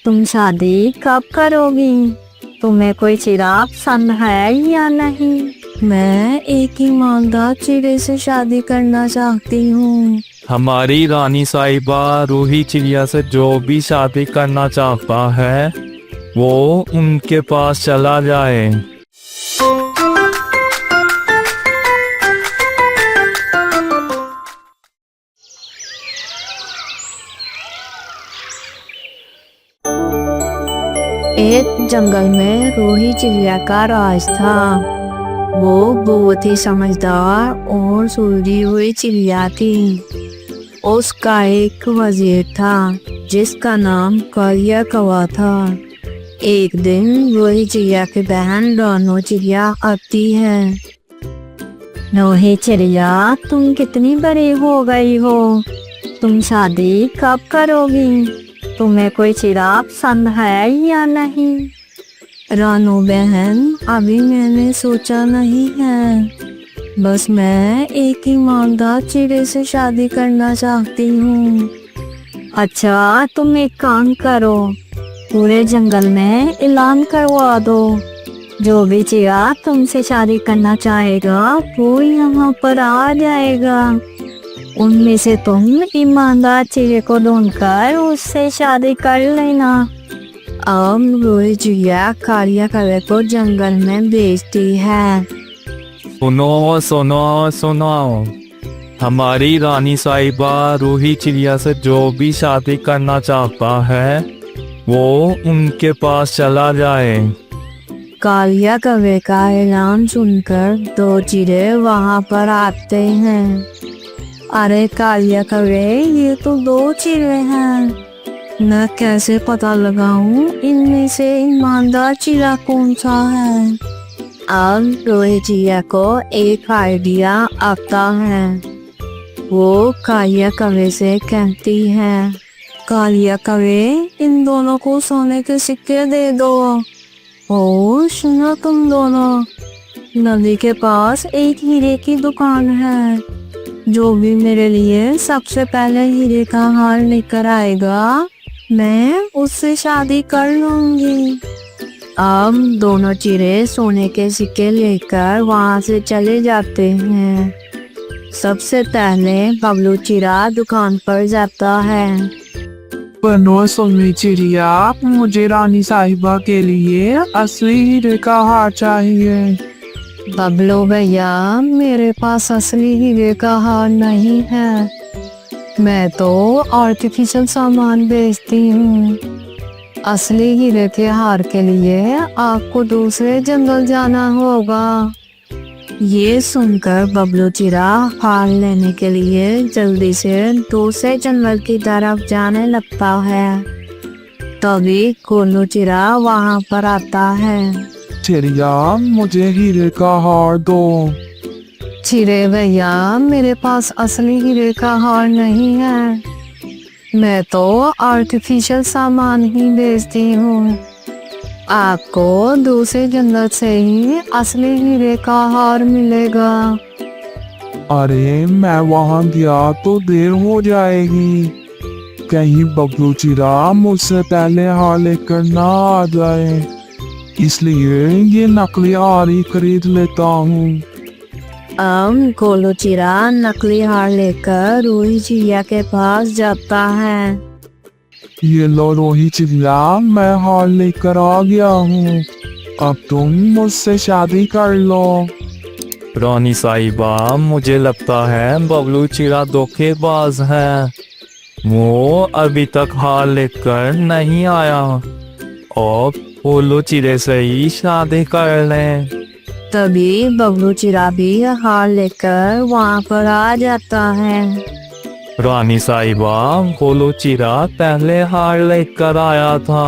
तुम शादी कब करोगी? तुम्हें कोई चिराग पसंद है या नहीं? मैं एक ईमानदार चिड़े से शादी करना चाहती हूँ। हमारी रानी साहिबा रूही चिड़िया से जो भी शादी करना चाहता है वो उनके पास चला जाए। एक जंगल में रूही चिड़िया का राज था। वो बहुत ही समझदार और सुलझी हुई चिड़िया थी। उसका एक वजीर था जिसका नाम कालिया कौवा था। एक दिन रूही चिड़िया की बहन रानो चिड़िया आती है। रोही चिड़िया, तुम कितनी बड़ी हो गई हो? तुम शादी कब करोगी? तुम्हें कोई चिराग पसंद है या नहीं? रानो बहन, अभी मैंने सोचा नहीं है। बस मैं एक ईमानदार चिड़े से शादी करना चाहती हूँ। अच्छा, तुम एक काम करो, पूरे जंगल में ऐलान करवा दो। जो भी चिड़िया तुमसे शादी करना चाहेगा वो यहाँ पर आ जाएगा। उनमें से तुम ईमानदार चिड़े को ढूंढकर उससे शादी कर लेना। अब रूही चिड़िया कालिया कौवे को जंगल में भेजती है। सुनो सुनो सुनो, हमारी रानी साहिबा रूही चिड़िया से जो भी शादी करना चाहता है वो उनके पास चला जाए। कालिया कौवे का ऐलान सुनकर दो चिड़े वहाँ पर आते हैं। अरे कालिया कौवे, ये तो दो चिड़े हैं। मैं कैसे पता लगाऊं इनमें से ईमानदार चिड़ा कौन सा है? अब रूही चिड़िया को एक आइडिया आता है। वो कालिया कौवे से कहती है, कालिया कौवे, इन दोनों को सोने के सिक्के दे दो। ओ सुनो तुम दोनों, नदी के पास एक हीरे की दुकान है। जो भी मेरे लिए सबसे पहले हीरे का हार लेकर आएगा मैं उससे शादी कर लूंगी। अब दोनों चिड़े सोने के सिक्के लेकर वहाँ से चले जाते हैं। सबसे पहले बबलू चिड़ा दुकान पर जाता है। बनो सुननी चिड़िया, मुझे रानी साहिबा के लिए असली हीरे का हार चाहिए। बबलू भैया, मेरे पास असली हीरे का हार नहीं है। मैं तो आर्टिफिशियल सामान बेचती हूँ। असली हीरे के हार के लिए आपको दूसरे जंगल जाना होगा। ये सुनकर बबलू चिड़ा हार लेने के लिए जल्दी से दूसरे जंगल की तरफ जाने लगता है। तभी गोलू चिड़ा वहाँ पर आता है। चिड़िया, मुझे हीरे का हार दो। चिड़े भैया, मेरे पास असली हीरे का हार नहीं है। मैं तो आर्टिफिशियल सामान ही बेचती हूँ। आपको दूसरे जंगल से ही असली हीरे का हार मिलेगा। अरे मैं वहाँ गया तो देर हो जाएगी। कहीं बबलू चिड़ा मुझसे पहले हार लेकर ना आ जाए, इसलिए ये नकली हार ही खरीद लेता हूँ। गोलू चिड़ा नकली हार लेकर रूही चिड़िया के पास जाता है। ये लो रूही चिड़िया, मैं हार लेकर आ गया हूँ। अब तुम मुझसे शादी कर लो। रानी साहिबा, मुझे लगता है बबलू चिड़ा धोखेबाज है। वो अभी तक हार लेकर नहीं आया। और गोलू चिड़े से ही शादी कर लें। तभी बबलू चिड़ा भी हार लेकर वहाँ पर आ जाता है। रानी साहिबा, गोलू चिड़ा पहले हार लेकर आया था।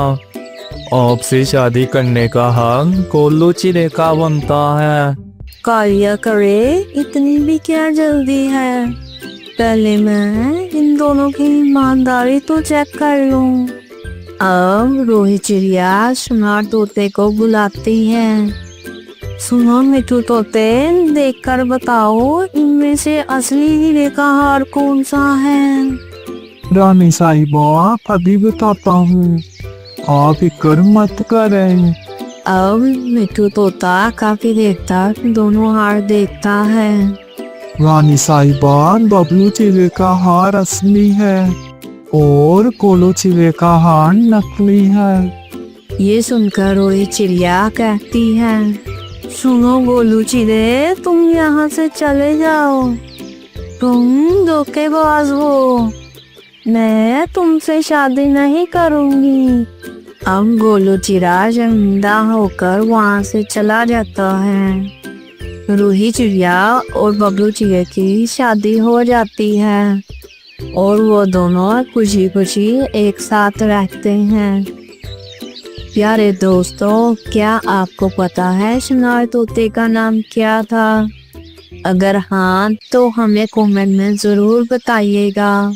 आपसे शादी करने का हक गोलू चिड़े का बनता है। कालिया कौवे, इतनी भी क्या जल्दी है? पहले मैं इन दोनों की ईमानदारी तो चेक कर लूं। अब रूही चिड़िया सुनार तोते को बुलाती है। सुनो मिठू तोते, देखकर बताओ इनमें से असली हीरे का हार कौन सा है? रानी साहिबा, अभी बताता हूँ। आप फिक्र मत करें। अब मिट्टू तोता काफी देर तक दोनों हार देखता है। रानी साहिबा, बबलू चिड़े का हार असली है और कोलो चिड़े का हार नकली है। ये सुनकर रोई चिड़िया कहती है, सुनो गोलू चिड़े, तुम यहाँ से चले जाओ। तुम धोखेबाज हो। मैं तुमसे शादी नहीं करूंगी। अब गोलू चिड़ा शर्मिंदा होकर वहाँ से चला जाता है। रूही चिड़िया और बबलू चिड़िया की शादी हो जाती है और वो दोनों खुशी खुशी एक साथ रहते हैं। प्यारे दोस्तों, क्या आपको पता है शनार तोते का नाम क्या था? अगर हाँ तो हमें कमेंट में जरूर बताइएगा।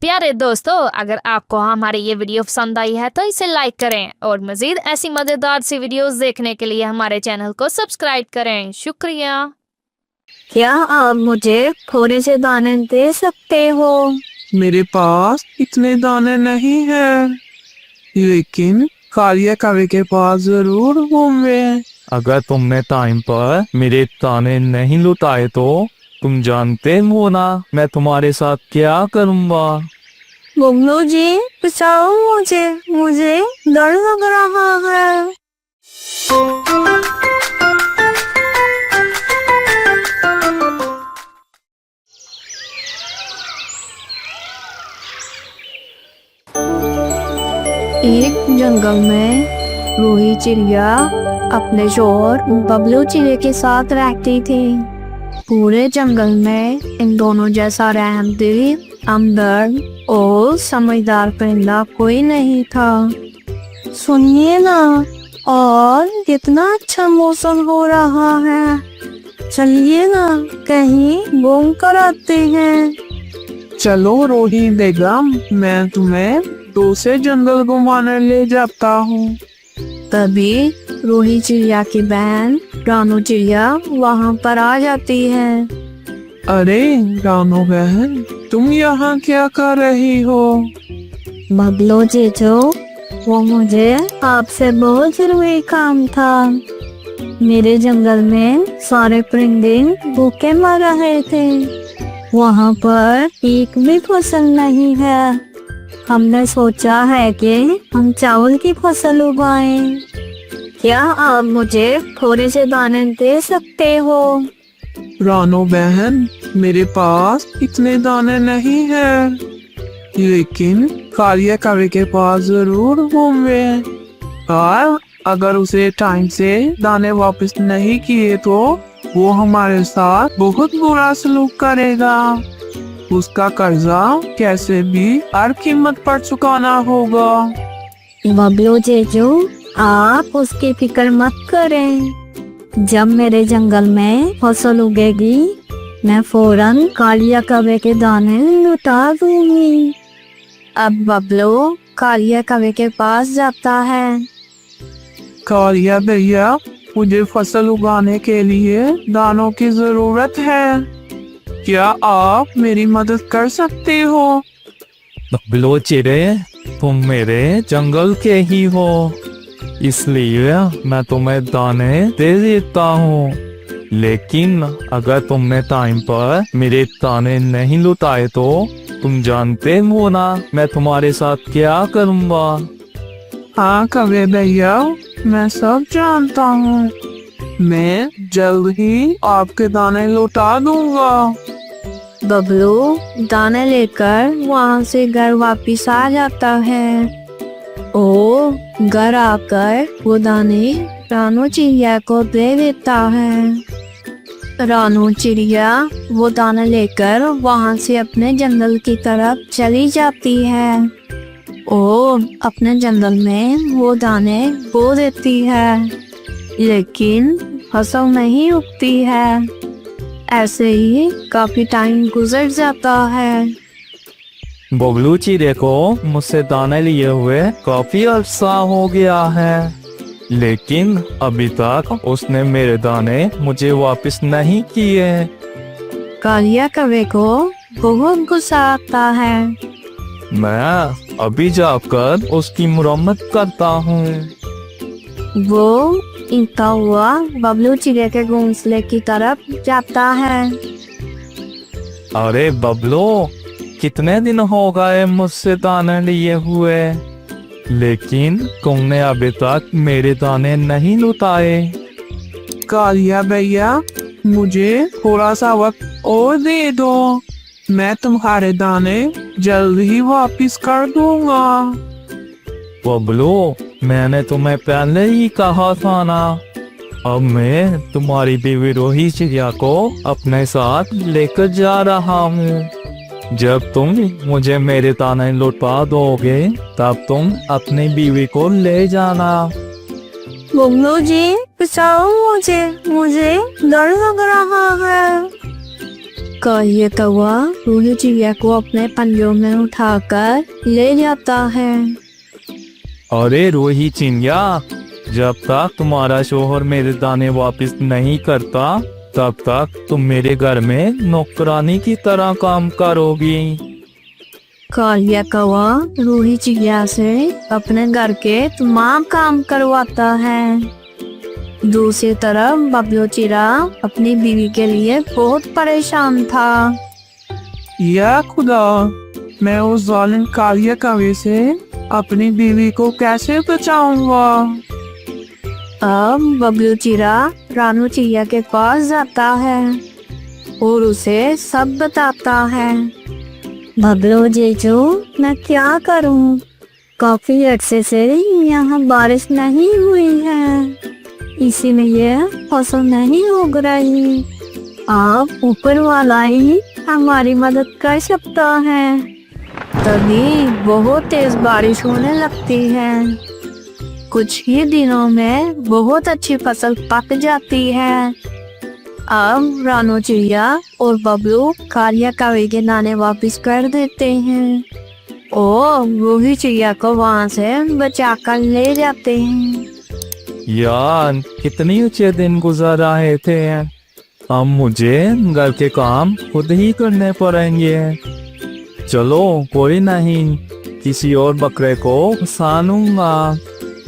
प्यारे दोस्तों, अगर आपको हमारी ये वीडियो पसंद आई है तो इसे लाइक करें और मजीद ऐसी मजेदार सी वीडियोस देखने के लिए हमारे चैनल को सब्सक्राइब करें। शुक्रिया। क्या आप मुझे थोड़े से दाने दे सकते हो? मेरे पास इतने दाने नहीं है, लेकिन कालिया कवे के पास जरूर होंगे। अगर तुमने टाइम पर मेरे ताने नहीं लुटाए तो तुम जानते हो ना मैं तुम्हारे साथ क्या करूँगा। बबलू जी, बचाओ मुझे, मुझे डर लग रहा है। एक जंगल में रूही चिड़िया अपने शोहर बबलू चिड़े के साथ रहती थी। पूरे जंगल में इन दोनों जैसा रहमदिल, हमदर्द और समझदार परिंदा कोई नहीं था। सुनिए ना, और कितना अच्छा मौसम हो रहा है। चलिए ना, कहीं घूम कर आते हैं। चलो रोही बेगम, मैं तुम्हें दूसरे जंगल घुमाने ले जाता हूँ। तभी रूही चिड़िया की बहन रानू चिड़िया वहाँ पर आ जाती है। अरे रानो बहन, तुम यहाँ क्या कर रही हो? बबलू जीजू, वो मुझे आपसे बहुत जरूरी काम था। मेरे जंगल में सारे परिंदे भूखे मर रहे थे। वहाँ पर एक भी फसल नहीं है। हमने सोचा है कि हम चावल की फसल उगाएं। क्या आप मुझे थोड़े से दाने दे सकते हो? रानो बहन, मेरे पास इतने दाने नहीं है, लेकिन कालिया कवे के पास जरूर होंगे। और अगर उसे टाइम से दाने वापस नहीं किए तो वो हमारे साथ बहुत बुरा सलूक करेगा। उसका कर्जा कैसे भी हर कीमत पर चुकाना होगा। बबलू जीजू, आप उसकी फिक्र मत करें। जब मेरे जंगल में फसल उगेगी, मैं फौरन कालिया कवे के दाने लुटा दूंगी। अब बबलू कालिया कवे के पास जाता है। कालिया भैया, मुझे फसल उगाने के लिए दानों की जरूरत है। क्या आप मेरी मदद कर सकते हो? बबलू चिड़े, तुम मेरे जंगल के ही हो, इसलिए मैं तुम्हें दाने दे देता हूँ। लेकिन अगर तुमने टाइम पर मेरे दाने नहीं लुटाए तो तुम जानते हो ना मैं तुम्हारे साथ क्या करूँगा। हाँ कवे भैया, मैं सब जानता हूँ। मैं जल्द ही आपके दाने लौटा दूंगा। बबलू दाने लेकर वहाँ से घर वापिस आ जाता है। ओ घर आकर वो दाने रानू चिड़िया को दे देता है। रानू चिड़िया वो दाना लेकर वहाँ से अपने जंगल की तरफ चली जाती है और अपने जंगल में वो दाने बो देती है, लेकिन फसल नहीं उगती है। ऐसे ही काफी टाइम गुजर जाता है। बबलू चिड़े को मुझसे दाने लिए हुए काफी अरसा हो गया है, लेकिन अभी तक उसने मेरे दाने मुझे वापस नहीं किए। कालिया कवे को बहुत गुस्सा आता है। मैं अभी जाकर उसकी मुरम्मत करता हूँ। वो इतना हुआ बबलू चिड़िया के घोंसले की तरफ जाता है। अरे बबलू, कितने दिन हो गए मुझसे दाने लिए हुए, लेकिन तुमने अभी तक मेरे दाने नहीं लुटाए। कालिया भैया, मुझे थोड़ा सा वक्त और दे दो, मैं तुम्हारे दाने जल्द ही वापिस कर दूंगा। बबलू, मैंने तुम्हें पहले ही कहा था ना। अब मैं तुम्हारी बीवी रोही चिड़िया को अपने साथ लेकर जा रहा हूँ। जब तुम मुझे मेरे दाने लौटा दोगे तब तुम अपनी बीवी को ले जाना। बबलू जी बचाओ मुझे, मुझे डर लग रहा है। कालिया कौवा रोही चिड़िया को अपने पंजों में उठाकर ले जाता है। अरे रोही चिड़िया, जब तक तुम्हारा शोहर मेरे दाने वापस नहीं करता तब तक तुम मेरे घर में नौकरानी की तरह काम करोगी। कालिया कौवा रोही चिड़िया से अपने घर के तमाम काम करवाता है। दूसरी तरफ बबलू चिड़ा अपनी बीवी के लिए बहुत परेशान था। या खुदा, मैं उस जालिम कालिया कौवे से अपनी बीवी को कैसे बचाऊंगा। अब बबलू चिड़ा रानू चिड़िया के पास जाता है और उसे सब बताता है। बबलू जीजू, मैं क्या करूं? काफी अरसे से यहाँ बारिश नहीं हुई है, इसीलिए फसल नहीं उग रही। आप ऊपर वाला ही हमारी मदद कर सकता है। तभी बहुत तेज बारिश होने लगती है। कुछ ही दिनों में बहुत अच्छी फसल पक जाती है। अब रानू चिड़िया और बबलू कालिया कौवे के दाने वापस कर देते हैं और रोही चिड़िया को वहाँ से बचा कर ले जाते हैं। यार, कितनी अच्छे दिन गुजर रहे थे। अब मुझे घर के काम खुद ही करने पड़ेंगे। चलो कोई नहीं, किसी और बकरे को फंसाऊंगा,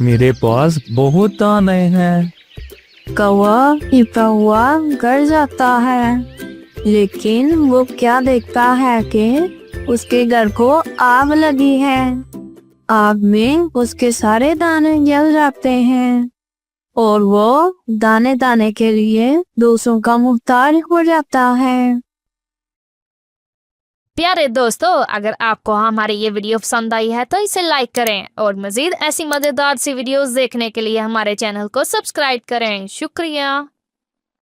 मेरे पास बहुत दाने हैं। कौवा छिपा हुआ घर जाता है, लेकिन वो क्या देखता है कि उसके घर को आग लगी है। आग में उसके सारे दाने जल जाते हैं और वो दाने दाने के लिए दूसरों का मुख्तार हो जाता है। प्यारे दोस्तों, अगर आपको हमारी ये वीडियो पसंद आई है तो इसे लाइक करें और मजीद ऐसी मजेदार सी वीडियोस देखने के लिए हमारे चैनल को सब्सक्राइब करें। शुक्रिया।